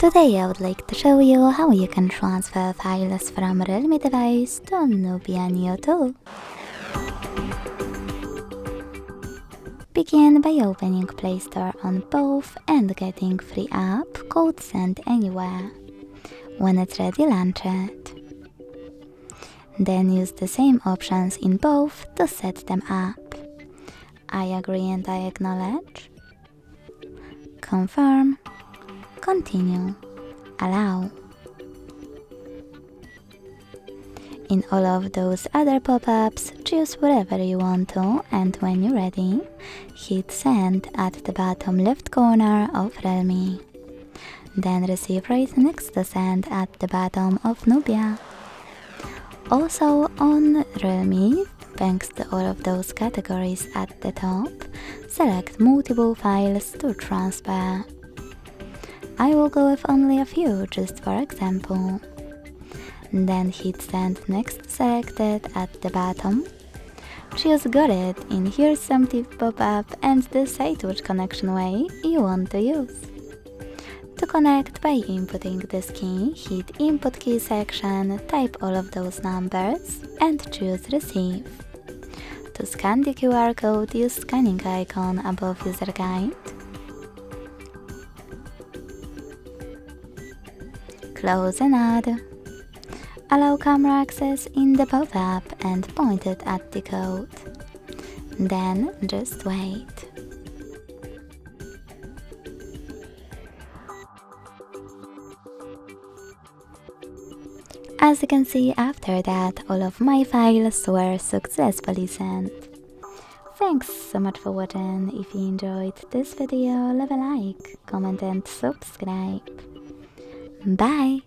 Today I would like to show you how you can transfer files from REALME device to Nubia Neo 2. Begin by opening Play Store on both and getting free app called Send Anywhere. When it's ready, launch it. Then use the same options in both to set them up. I agree and I acknowledge. Confirm. Continue. Allow. In all of those other pop-ups, choose whatever you want to, and when you're ready, hit Send at the bottom left corner of REALME. Then receive right next to Send at the bottom of Nubia. Also on REALME, thanks to all of those categories at the top, select multiple files to transfer. I will go with only a few, just for example. Then hit Send next to Selected at the bottom. Choose Got It in Here's Some Tip pop-up and decide which connection way you want to use. To connect by inputting this key, hit Input Key section, type all of those numbers and choose Receive. To scan the QR code, use scanning icon above User Guide. Close and add. Allow camera access in the pop-up and point it at the code. Then just wait. As you can see, after that, all of my files were successfully sent. Thanks so much for watching. If you enjoyed this video, leave a like, comment and subscribe. Bye!